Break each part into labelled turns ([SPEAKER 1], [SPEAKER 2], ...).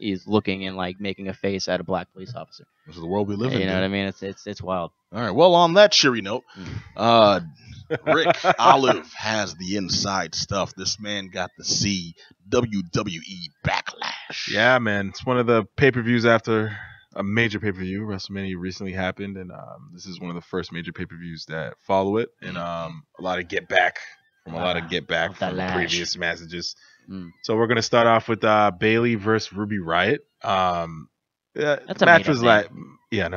[SPEAKER 1] is looking and like making a face at a black police officer.
[SPEAKER 2] This is the world we live in.
[SPEAKER 1] You know what I mean? It's wild.
[SPEAKER 2] All right. Well, on that cheery note, Rick Olive has the inside stuff. This man got to see WWE Backlash.
[SPEAKER 3] Yeah, man. It's one of the pay-per-views after a major pay-per-view. WrestleMania recently happened, and this is one of the first major pay-per-views that follow it. And a lot of get back from the previous messages. So we're gonna start off with Bayley versus Ruby Riott.
[SPEAKER 1] That's
[SPEAKER 3] the match was like, no.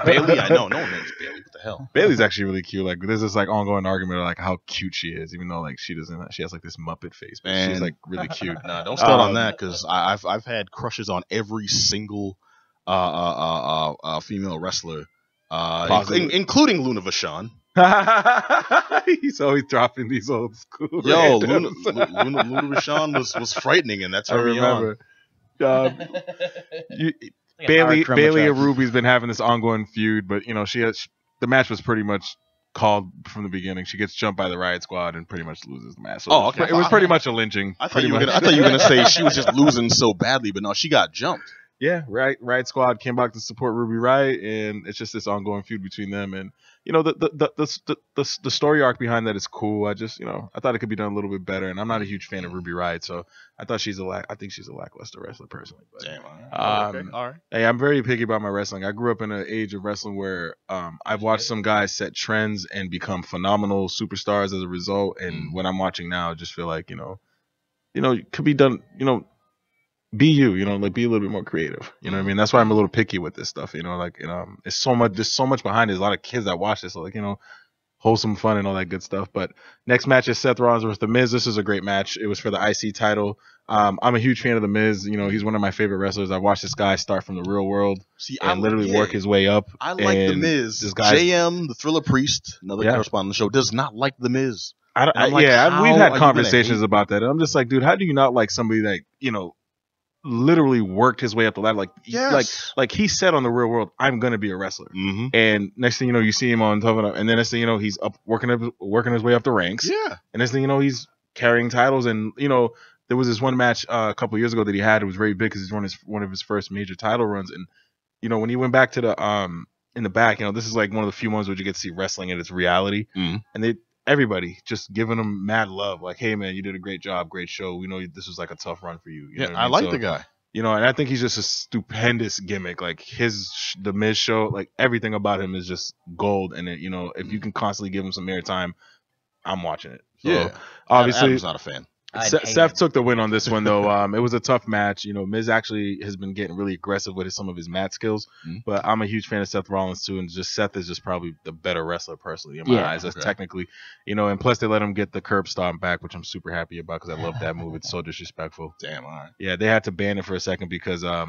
[SPEAKER 2] Bayley, I know. No one knows Bayley. What the hell?
[SPEAKER 3] Bayley's actually really cute. Like, there's this like ongoing argument of like how cute she is, even though like she has like this Muppet face, but she's like really cute.
[SPEAKER 2] Nah, don't start on that, because I've had crushes on every single female wrestler, including Luna Vachon.
[SPEAKER 3] He's always dropping these old school.
[SPEAKER 2] Yo, Luna Vachon was frightening, and that's how I remember.
[SPEAKER 3] Bayley and Ruby's been having this ongoing feud, but you know the match was pretty much called from the beginning. She gets jumped by the Riot Squad and pretty much loses the match. So it was pretty much a lynching.
[SPEAKER 2] I thought you were gonna say she was just losing so badly, but no, she got jumped.
[SPEAKER 3] Yeah, Riot Squad came back to support Ruby Riott, and it's just this ongoing feud between them. And you know the story arc behind that is cool. I thought it could be done a little bit better. And I'm not a huge fan of Ruby Riott, so I think she's a lackluster wrestler personally. But,
[SPEAKER 2] damn. Okay. All right.
[SPEAKER 3] Hey, I'm very picky about my wrestling. I grew up in an age of wrestling where I've watched some guys set trends and become phenomenal superstars as a result. And when I'm watching now, I just feel like it could be done. Be like be a little bit more creative. You know what I mean? That's why I'm a little picky with this stuff. There's so much behind it. There's a lot of kids that watch this, so wholesome fun and all that good stuff. But next match is Seth Rollins versus The Miz. This is a great match. It was for the IC title. I'm a huge fan of The Miz. He's one of my favorite wrestlers. I watched this guy start from the real world and literally work his way up.
[SPEAKER 2] I like The Miz. This guy, JM, the Thriller Priest, another correspondent on the show, does not like The Miz.
[SPEAKER 3] We've had conversations about that. And I'm just like, dude, how do you not like somebody that literally worked his way up the ladder? Like he said on the Real World, I'm gonna be a wrestler. And next thing you know, you see him on Tough Enough, and then next thing you know, he's up working his way up the ranks.
[SPEAKER 2] Yeah.
[SPEAKER 3] And next thing you know, he's carrying titles. And there was this one match a couple of years ago that he had. It was very big because it's one of his first major title runs. And when he went back to the in the back, this is like one of the few ones where you get to see wrestling at its reality. And everybody just giving him mad love, like, hey man, you did a great job, great show. We know this was like a tough run for you.
[SPEAKER 2] I like the guy.
[SPEAKER 3] And I think he's just a stupendous gimmick. Like the Miz show, like everything about him is just gold. And if you can constantly give him some airtime, I'm watching it. So, obviously,
[SPEAKER 2] Adam's not a fan.
[SPEAKER 3] Seth took the win on this one though. It was a tough match. Miz actually has been getting really aggressive with some of his mat skills, but I'm a huge fan of Seth Rollins too, and just Seth is just probably the better wrestler personally in my eyes. That's technically, and plus they let him get the curb stomp back, which I'm super happy about because I love that move. It's so disrespectful.
[SPEAKER 2] Damn, all right.
[SPEAKER 3] Yeah, they had to ban it for a second because I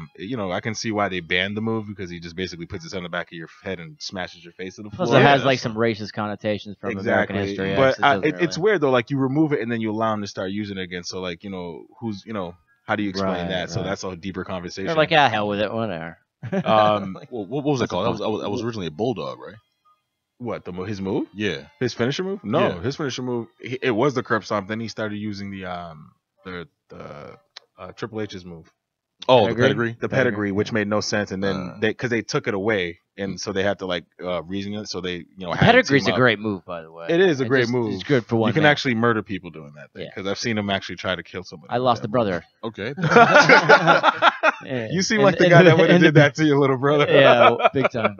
[SPEAKER 3] can see why they banned the move because he just basically puts his head on the back of your head and smashes your face to the floor.
[SPEAKER 1] Plus it has like some racist connotations from American history.
[SPEAKER 3] But it's weird though. Like you remove it and then you allow him to start using it again. So like how do you explain that? Right. So that's a deeper conversation.
[SPEAKER 1] They're like, hell with it, whatever.
[SPEAKER 2] What was it called? That was originally a bulldog, right?
[SPEAKER 3] What, his move?
[SPEAKER 2] Yeah,
[SPEAKER 3] his finisher move? No, his finisher move. It was the curb stomp. Then he started using the Triple H's move.
[SPEAKER 2] Oh, the
[SPEAKER 3] pedigree, which made no sense. And then because they took it away, and so they had to reason it. So they
[SPEAKER 1] pedigree's a great move, by the way.
[SPEAKER 3] It is a great move.
[SPEAKER 1] It's good for one.
[SPEAKER 3] You can actually murder people doing that thing because I've seen him actually try to kill somebody.
[SPEAKER 1] I lost a brother.
[SPEAKER 2] Okay.
[SPEAKER 3] You seem like the guy that would have did that to your little brother.
[SPEAKER 1] Yeah, big time.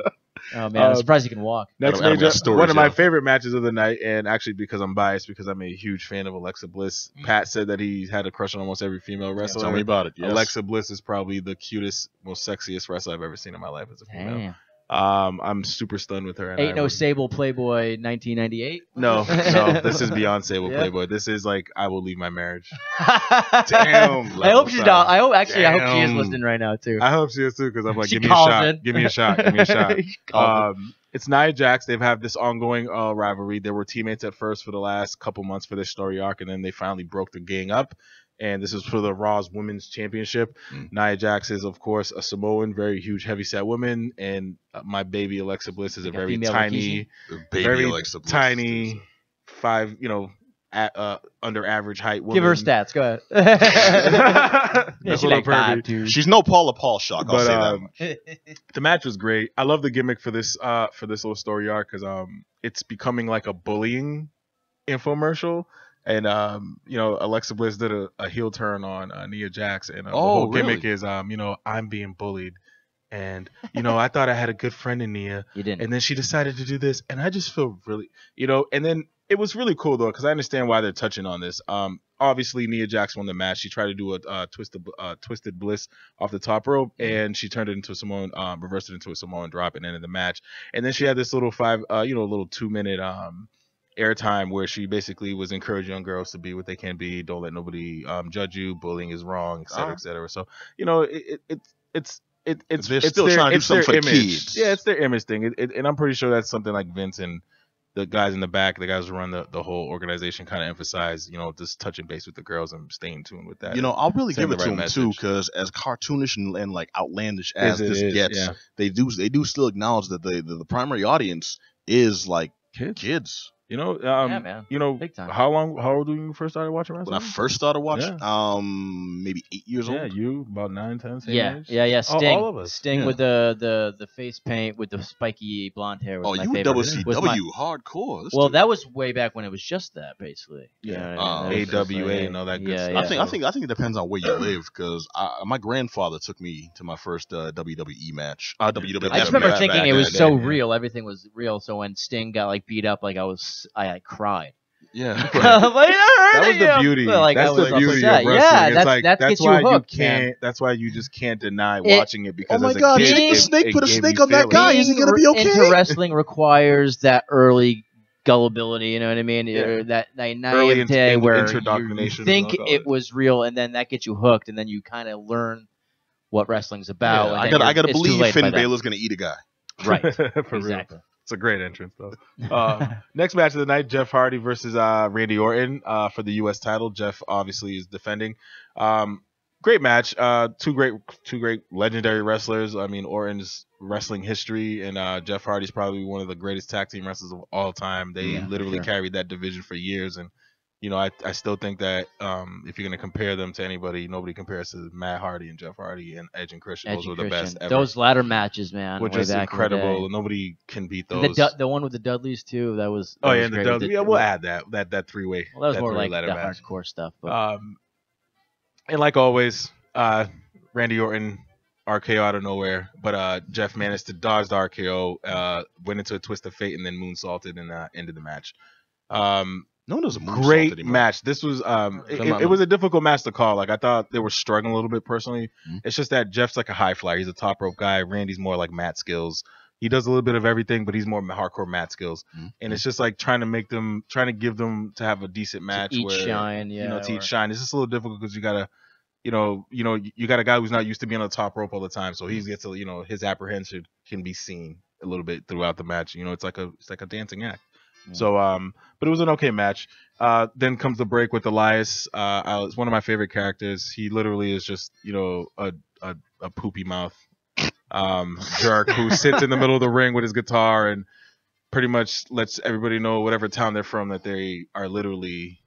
[SPEAKER 1] Oh man, I'm surprised he can walk.
[SPEAKER 3] Next major, one of my favorite matches of the night, and actually because I'm biased because I'm a huge fan of Alexa Bliss. Pat said that he had a crush on almost every female wrestler.
[SPEAKER 2] Tell me about it. Yes.
[SPEAKER 3] Alexa Bliss is probably the cutest, most sexiest wrestler I've ever seen in my life as a female. Damn. I'm super stunned with her.
[SPEAKER 1] Ain't no Sable Playboy 1998.
[SPEAKER 3] No, this is beyond Sable Playboy. This is like I will leave my marriage.
[SPEAKER 1] Damn. I hope she's not. I hope she is listening right now too.
[SPEAKER 3] I hope she is too because I'm like, give me a shot. Give me a shot. It's Nia Jax. They've had this ongoing rivalry. They were teammates at first for the last couple months for their story arc, and then they finally broke the gang up. And this is for the Raw's Women's Championship. Nia Jax is, of course, a Samoan, very huge, heavyset woman. And my baby Alexa Bliss is a very tiny, very tiny 5, under average height woman.
[SPEAKER 1] Give her stats. Go ahead.
[SPEAKER 3] Yeah,
[SPEAKER 1] she's like 5'2".
[SPEAKER 2] She's no Paula Paulshock. I'll say that much.
[SPEAKER 3] The match was great. I love the gimmick for this little story arc because it's becoming like a bullying infomercial. And Alexa Bliss did a heel turn on Nia Jax, and the whole gimmick is I'm being bullied, and I thought I had a good friend in Nia,
[SPEAKER 1] You didn't.
[SPEAKER 3] and then she decided to do this, and I just feel really and then it was really cool though because I understand why they're touching on this. Obviously Nia Jax won the match. She tried to do a twisted bliss off the top rope, and she turned it into a reversed it into a Samoan drop and ended the match. And then she had this little 2-minute airtime where she basically was encouraging young girls to be what they can be. Don't let nobody judge you. Bullying is wrong, etc., etc. So it's
[SPEAKER 2] they're still trying to do something for the kids.
[SPEAKER 3] Yeah, it's their image thing. And I'm pretty sure that's something like Vince and the guys in the back, the guys who run the whole organization, kind of emphasize, just touching base with the girls and staying tuned with that.
[SPEAKER 2] I'll really give it to them too, because as cartoonish and like outlandish as this gets, they do still acknowledge that the primary audience is like kids.
[SPEAKER 1] Yeah, man. Big time.
[SPEAKER 3] How old were you when you first started watching wrestling?
[SPEAKER 2] When I first started watching, maybe 8 years old.
[SPEAKER 3] Yeah, you about 9, 10, same
[SPEAKER 1] Yeah,
[SPEAKER 3] age?
[SPEAKER 1] yeah. Sting,
[SPEAKER 3] all of us.
[SPEAKER 1] Sting with the face paint with the spiky blonde hair. Was my
[SPEAKER 2] you
[SPEAKER 1] favorite.
[SPEAKER 2] WCW hardcore.
[SPEAKER 1] That was way back when it was just that, basically.
[SPEAKER 3] Yeah,
[SPEAKER 1] AWA
[SPEAKER 3] and all that good stuff.
[SPEAKER 2] I think it depends on where you live, because my grandfather took me to my first WWE match. WWE.
[SPEAKER 1] I just remember thinking it was so real. Everything was real. So when Sting got beat up, I cried.
[SPEAKER 2] Yeah,
[SPEAKER 1] Like,
[SPEAKER 3] that was the beauty.
[SPEAKER 1] Like,
[SPEAKER 3] that's the beauty of wrestling.
[SPEAKER 1] Yeah, that's why
[SPEAKER 3] you
[SPEAKER 1] hooked,
[SPEAKER 3] can't. That's why you just can't deny watching it, because
[SPEAKER 2] oh my
[SPEAKER 3] as a
[SPEAKER 2] God,
[SPEAKER 3] kid,
[SPEAKER 2] take the snake, put a snake on that
[SPEAKER 3] feelings.
[SPEAKER 2] guy. Is he gonna be okay?
[SPEAKER 1] Into wrestling requires that early gullibility. You know what I mean?
[SPEAKER 3] Yeah.
[SPEAKER 1] That naivete where you think it
[SPEAKER 3] was
[SPEAKER 1] was real, and then that gets you hooked, and then you kind of learn what wrestling's about.
[SPEAKER 2] Yeah, I gotta believe Finn Balor's gonna eat a guy.
[SPEAKER 1] Right.
[SPEAKER 3] For
[SPEAKER 1] exactly.
[SPEAKER 3] Real. It's a great entrance, though. Next match of the night, Jeff Hardy versus Randy Orton for the U.S. title. Jeff obviously is defending. Great match. Two great legendary wrestlers. I mean, Orton's wrestling history, and Jeff Hardy's probably one of the greatest tag team wrestlers of all time. They literally carried that division for years, and I still think that if you're gonna compare them to anybody, nobody compares to Matt Hardy and Jeff Hardy and Edge and Christian. Those were the best ever.
[SPEAKER 1] Those ladder matches, man,
[SPEAKER 3] which is incredible. Nobody can beat those.
[SPEAKER 1] The one with the Dudleys too. That was.
[SPEAKER 3] And the Dudleys. Yeah, we'll add that 3-way.
[SPEAKER 1] Well, that was more like the hardcore stuff. But.
[SPEAKER 3] And like always, Randy Orton RKO out of nowhere, but Jeff managed to dodge the RKO, went into a twist of fate, and then moonsaulted and ended the match.
[SPEAKER 2] No one does a
[SPEAKER 3] great match. This was it was a difficult match to call. Like, I thought they were struggling a little bit personally. It's just that Jeff's like a high flyer. He's a top rope guy. Randy's more like mat skills. He does a little bit of everything, but he's more hardcore mat skills. And it's just like trying to give them to have a decent match
[SPEAKER 1] to each shine.
[SPEAKER 3] It's just a little difficult because you gotta, you got a guy who's not used to being on the top rope all the time, so he gets to, his apprehension can be seen a little bit throughout the match. It's like a dancing act. So, but it was an okay match. Then comes the break with Elias. It's one of my favorite characters. He literally is just, a poopy mouth jerk who sits in the middle of the ring with his guitar and pretty much lets everybody know, whatever town they're from, that they are literally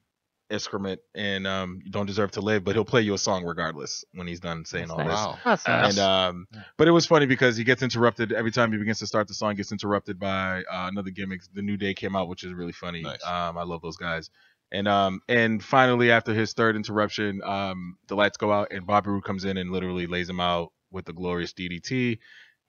[SPEAKER 3] excrement and don't deserve to live, but he'll play you a song regardless when he's done saying all this.
[SPEAKER 1] That's nice.
[SPEAKER 3] And but it was funny because he gets interrupted every time he begins to start the song. He gets interrupted by another gimmick. The New Day came out, which is really funny.
[SPEAKER 2] Nice.
[SPEAKER 3] I love those guys. And finally, after his third interruption, the lights go out and Bobby Roode comes in and literally lays him out with the glorious DDT,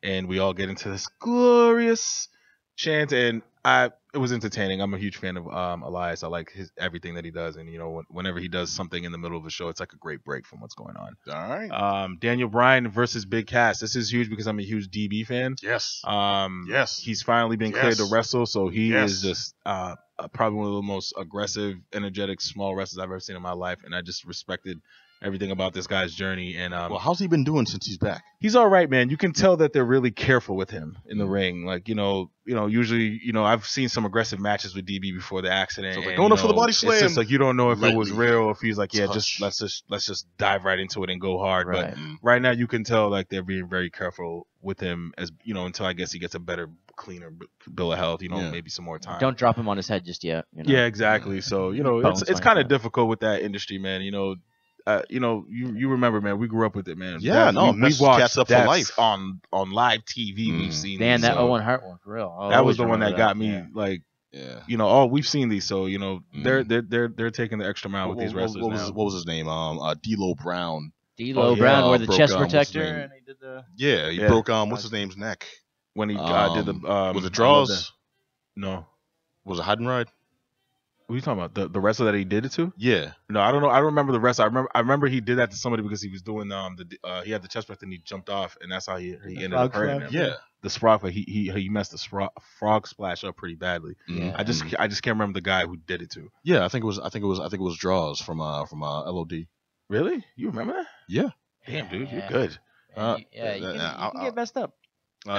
[SPEAKER 3] and we all get into this glorious chant, and it was entertaining. I'm a huge fan of Elias. I like everything that he does, and whenever he does something in the middle of a show, it's like a great break from what's going on.
[SPEAKER 2] All right.
[SPEAKER 3] Daniel Bryan versus Big Cass. This is huge because I'm a huge DB fan.
[SPEAKER 2] Yes.
[SPEAKER 3] Yes. He's finally been cleared to wrestle, so he is just probably one of the most aggressive, energetic, small wrestlers I've ever seen in my life, and I just respected everything about this guy's journey. And
[SPEAKER 2] well, how's he been doing since he's back?
[SPEAKER 3] He's all right, man. You can tell that they're really careful with him in the ring. Like, usually, I've seen some aggressive matches with DB before the accident.
[SPEAKER 2] So they're going up for the body slam.
[SPEAKER 3] It's just like, you don't know if it was real or if he's like, let's just dive right into it and go hard.
[SPEAKER 1] Right.
[SPEAKER 3] But right now you can tell like they're being very careful with him, as until I guess he gets a better cleaner bill of health. Maybe some more time.
[SPEAKER 1] Don't drop him on his head just yet.
[SPEAKER 3] Yeah, exactly. So it's kind of difficult with that industry, man. You remember, man. We grew up with it, man.
[SPEAKER 2] Yeah,
[SPEAKER 3] we watched
[SPEAKER 2] Cats Up for Life
[SPEAKER 3] on live TV. We've seen.
[SPEAKER 1] Man, that Owen Hart one for real.
[SPEAKER 3] That was the one that got me.
[SPEAKER 2] Yeah.
[SPEAKER 3] We've seen these, so they're taking the extra mile with these wrestlers.
[SPEAKER 2] What was his name? D'Lo Brown.
[SPEAKER 1] D'Lo Brown wore the chest protector, and he did the.
[SPEAKER 2] Yeah, he broke what's his name's neck
[SPEAKER 3] when he did the.
[SPEAKER 2] Was it draws?
[SPEAKER 3] No. Was
[SPEAKER 2] it Heidenreich?
[SPEAKER 3] What are you talking about? The wrestler that he did it to?
[SPEAKER 2] Yeah.
[SPEAKER 3] No, I don't know. I don't remember the wrestler. I remember he did that to somebody because he was doing he had the chest protector and he jumped off, and that's how he ended up hurting him.
[SPEAKER 2] Yeah.
[SPEAKER 3] The frog, he messed the frog splash up pretty badly.
[SPEAKER 1] Yeah.
[SPEAKER 3] I just can't remember the guy who did it to.
[SPEAKER 2] Yeah, I think it was draws from LOD.
[SPEAKER 3] Really? You remember that?
[SPEAKER 2] Yeah.
[SPEAKER 3] Damn, dude, you're good.
[SPEAKER 1] You can get messed up.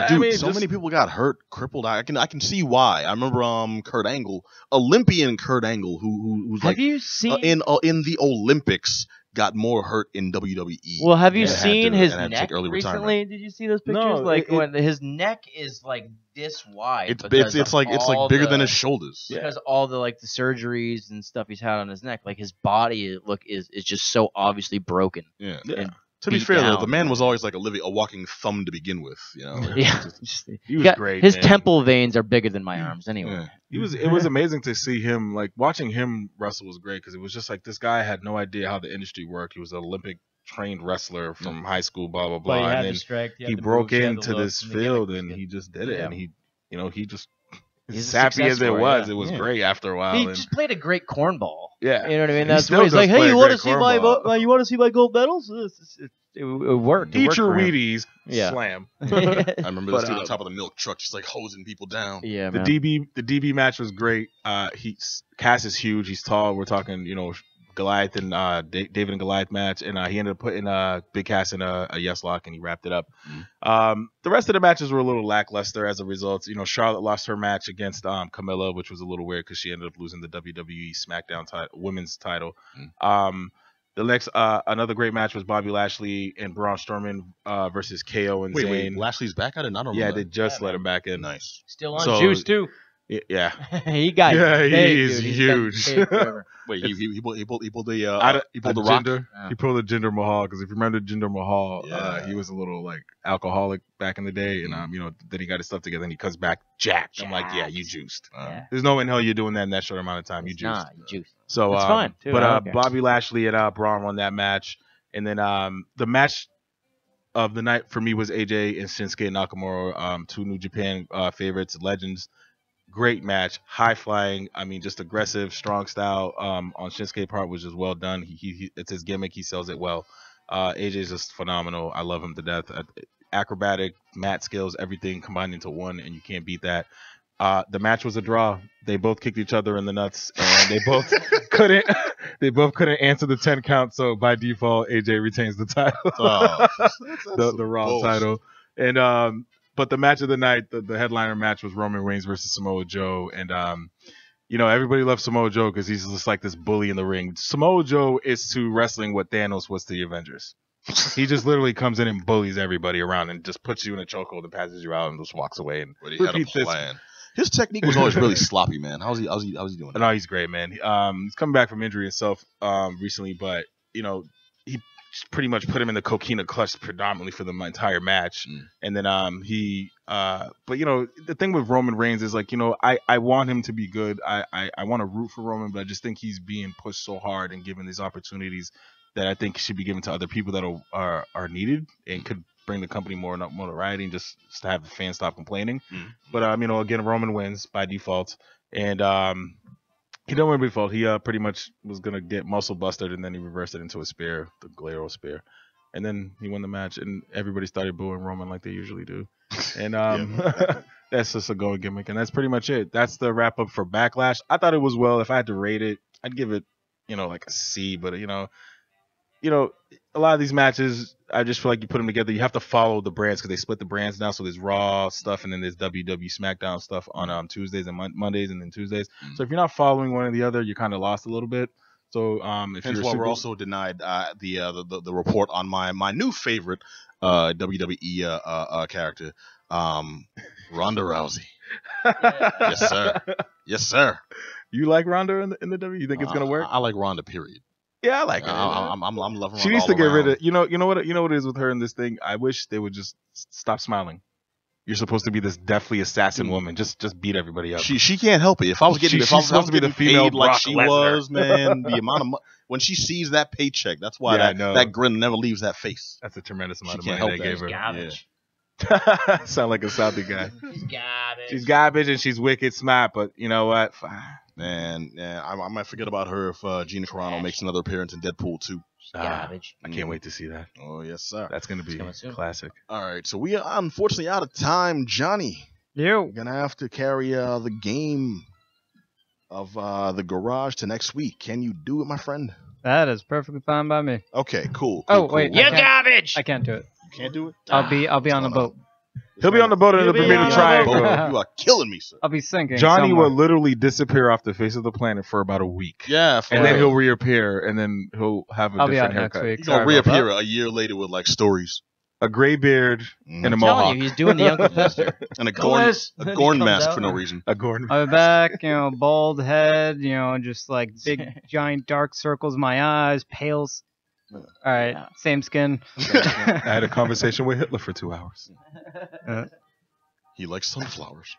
[SPEAKER 2] Dude, many people got hurt, crippled. I can see why. I remember Kurt Angle, Olympian Kurt Angle, who's
[SPEAKER 1] have you seen
[SPEAKER 2] in the Olympics, got more hurt in WWE.
[SPEAKER 1] Well, have you seen his neck recently?
[SPEAKER 2] Retirement.
[SPEAKER 1] Did you see those pictures?
[SPEAKER 3] No,
[SPEAKER 1] when his neck is like this wide.
[SPEAKER 2] It's like bigger than his shoulders.
[SPEAKER 1] Because all the the surgeries and stuff he's had on his neck, like his body is just so obviously broken.
[SPEAKER 2] Yeah.
[SPEAKER 1] And
[SPEAKER 2] to be fair, though, the man was always like a walking thumb to begin with.
[SPEAKER 3] He was great.
[SPEAKER 1] His
[SPEAKER 3] man.
[SPEAKER 1] temple veins are bigger than my arms, anyway.
[SPEAKER 3] Yeah. It was amazing to see him. Like watching him wrestle was great because it was just like this guy had no idea how the industry worked. He was an Olympic trained wrestler from high school, blah blah blah, and then he broke into this field and he just did it, and he just. As sappy as it was great after a while.
[SPEAKER 1] He just played a great cornball.
[SPEAKER 3] Yeah,
[SPEAKER 1] you know what I mean. That's what he's like. Hey, you want to see my gold medals? It worked.
[SPEAKER 3] Eat your Wheaties.
[SPEAKER 1] Yeah.
[SPEAKER 3] Slam.
[SPEAKER 2] I remember this dude on top of the milk truck, just like hosing people down.
[SPEAKER 1] Yeah,
[SPEAKER 3] the DB match was great. Cass is huge. He's tall. We're talking, Goliath and David and Goliath match, and he ended up putting Big Cass in a yes lock, and he wrapped it up. The rest of the matches were a little lackluster as a result. Charlotte lost her match against Camilla, which was a little weird because she ended up losing the WWE SmackDown women's title. The next another great match was Bobby Lashley and Braun Strowman versus KO and Zayn.
[SPEAKER 2] Wait, Lashley's back at it? I don't remember.
[SPEAKER 3] Yeah, they just let him back in.
[SPEAKER 2] Nice.
[SPEAKER 1] Still on juice too.
[SPEAKER 3] Yeah,
[SPEAKER 1] he got.
[SPEAKER 3] Yeah,
[SPEAKER 1] he
[SPEAKER 3] is huge.
[SPEAKER 2] Wait, he pulled the
[SPEAKER 3] Jinder. He pulled the Jinder Mahal because if you remember Jinder Mahal, he was a little alcoholic back in the day, and then he got his stuff together and he comes back jacked. I'm like, yeah, you juiced. There's no way in hell you're doing that in that short amount of time. You juiced.
[SPEAKER 1] Nah, you juiced.
[SPEAKER 3] So
[SPEAKER 1] it's fine. Too.
[SPEAKER 3] But Bobby Lashley and Braun won that match, and then the match of the night for me was AJ and Shinsuke Nakamura, two New Japan favorites, legends. Great match, high flying. I mean, just aggressive, strong style. On Shinsuke's part was just well done. He it's his gimmick. He sells it well. AJ is just phenomenal. I love him to death. Acrobatic, mat skills, everything combined into one, and you can't beat that. The match was a draw. They both kicked each other in the nuts, and they both couldn't. They both couldn't answer the 10 count. So by default, AJ retains the title, the Raw title, and But the match of the night, the headliner match was Roman Reigns versus Samoa Joe. And, everybody loves Samoa Joe because he's just like this bully in the ring. Samoa Joe is to wrestling what Thanos was to the Avengers. He just literally comes in and bullies everybody around and just puts you in a chokehold and passes you out and just walks away. And
[SPEAKER 2] he had a plan. His technique was always really sloppy, man. How's he doing?
[SPEAKER 3] No, he's great, man. He's coming back from injury himself recently, but, he pretty much put him in the coquina clutch predominantly for the entire match. And then but the thing with Roman Reigns is I want him to be good. I want to root for Roman, but I just think he's being pushed so hard and given these opportunities that I think should be given to other people that are needed and could bring the company more notoriety and just to have the fans stop complaining. But again, Roman wins by default, and he didn't win by default. He pretty much was going to get muscle busted, and then he reversed it into a spear, the Galero spear. And then he won the match, and everybody started booing Roman like they usually do. And that's just a going gimmick, and that's pretty much it. That's the wrap-up for Backlash. I thought it was well. If I had to rate it, I'd give it, a C. But, a lot of these matches, I just feel like you put them together. You have to follow the brands because they split the brands now. So there's Raw stuff and then there's WWE SmackDown stuff on Tuesdays and Mondays and then Tuesdays. So if you're not following one or the other, you're kind of lost a little bit. So if
[SPEAKER 2] hence why we're also denied the report on my new favorite WWE character, Ronda Rousey. Yes, sir. Yes, sir.
[SPEAKER 3] You like Ronda in the W? You think it's gonna work?
[SPEAKER 2] I like Ronda. Period.
[SPEAKER 3] Yeah, I like her.
[SPEAKER 2] I'm loving Ronda.
[SPEAKER 3] She needs to
[SPEAKER 2] all
[SPEAKER 3] get rid
[SPEAKER 2] around.
[SPEAKER 3] of. You know what it is with her in this thing. I wish they would just stop smiling. You're supposed to be this deathly assassin woman. Just beat everybody up.
[SPEAKER 2] She can't help it. If I was getting,
[SPEAKER 3] She's
[SPEAKER 2] if I was
[SPEAKER 3] supposed to be the
[SPEAKER 2] getting
[SPEAKER 3] female
[SPEAKER 2] paid like
[SPEAKER 3] Brock
[SPEAKER 2] she
[SPEAKER 3] Lesnar.
[SPEAKER 2] was, man, the amount of when she sees that paycheck, that's why
[SPEAKER 3] Yeah, I know.
[SPEAKER 2] that grin never leaves that face.
[SPEAKER 3] That's a tremendous amount of
[SPEAKER 2] She
[SPEAKER 3] money
[SPEAKER 2] can't
[SPEAKER 3] they
[SPEAKER 2] help
[SPEAKER 3] gave her.
[SPEAKER 1] Garbage.
[SPEAKER 3] Sound like a Saudi guy.
[SPEAKER 1] She's garbage.
[SPEAKER 3] She's garbage and she's wicked smart, but you know what?
[SPEAKER 2] Man, yeah, I might forget about her if Gina Carano makes another appearance in Deadpool 2.
[SPEAKER 1] Garbage.
[SPEAKER 3] I can't wait to see that.
[SPEAKER 2] Oh yes, sir.
[SPEAKER 3] That's gonna be
[SPEAKER 1] coming soon.
[SPEAKER 3] classic.
[SPEAKER 2] All right, so we are unfortunately out of time, Johnny. We're gonna have to carry the game of the garage to next week. Can you do it, my friend?
[SPEAKER 4] That is perfectly fine by me.
[SPEAKER 2] Okay, cool.
[SPEAKER 4] Oh, wait,
[SPEAKER 2] cool.
[SPEAKER 4] I can't-
[SPEAKER 1] garbage.
[SPEAKER 4] I can't do it.
[SPEAKER 2] You can't do it.
[SPEAKER 4] I'll be on
[SPEAKER 2] going
[SPEAKER 4] the boat.
[SPEAKER 3] He'll be on the boat in the
[SPEAKER 1] He'll be
[SPEAKER 3] Bermuda
[SPEAKER 1] on the
[SPEAKER 3] Triangle.
[SPEAKER 4] boat.
[SPEAKER 2] You are killing me, sir.
[SPEAKER 4] I'll be sinking.
[SPEAKER 3] Johnny
[SPEAKER 4] somewhere.
[SPEAKER 3] will literally disappear off the face of the planet for about a week.
[SPEAKER 2] Yeah, for
[SPEAKER 3] And then
[SPEAKER 2] real.
[SPEAKER 3] he'll reappear, and then he'll have a
[SPEAKER 4] I'll be out
[SPEAKER 3] different
[SPEAKER 4] next
[SPEAKER 3] haircut.
[SPEAKER 4] week.
[SPEAKER 2] He's gonna
[SPEAKER 4] Sorry about
[SPEAKER 2] reappear
[SPEAKER 4] that.
[SPEAKER 2] a year later with like stories
[SPEAKER 3] A gray beard and a
[SPEAKER 1] I'm
[SPEAKER 3] mohawk.
[SPEAKER 1] telling you, he's doing the Uncle Fester.
[SPEAKER 2] and a
[SPEAKER 1] Go
[SPEAKER 2] Gorn
[SPEAKER 1] Wes.
[SPEAKER 2] a
[SPEAKER 1] Then he
[SPEAKER 2] Gorn
[SPEAKER 1] comes
[SPEAKER 2] mask
[SPEAKER 1] out.
[SPEAKER 2] for no reason.
[SPEAKER 3] A Gordon.
[SPEAKER 4] I'll be back, bald head, just like big, giant dark circles in my eyes, pales. All right,
[SPEAKER 1] Yeah.
[SPEAKER 4] same skin.
[SPEAKER 3] I had a conversation with Hitler for 2 hours.
[SPEAKER 2] He likes sunflowers.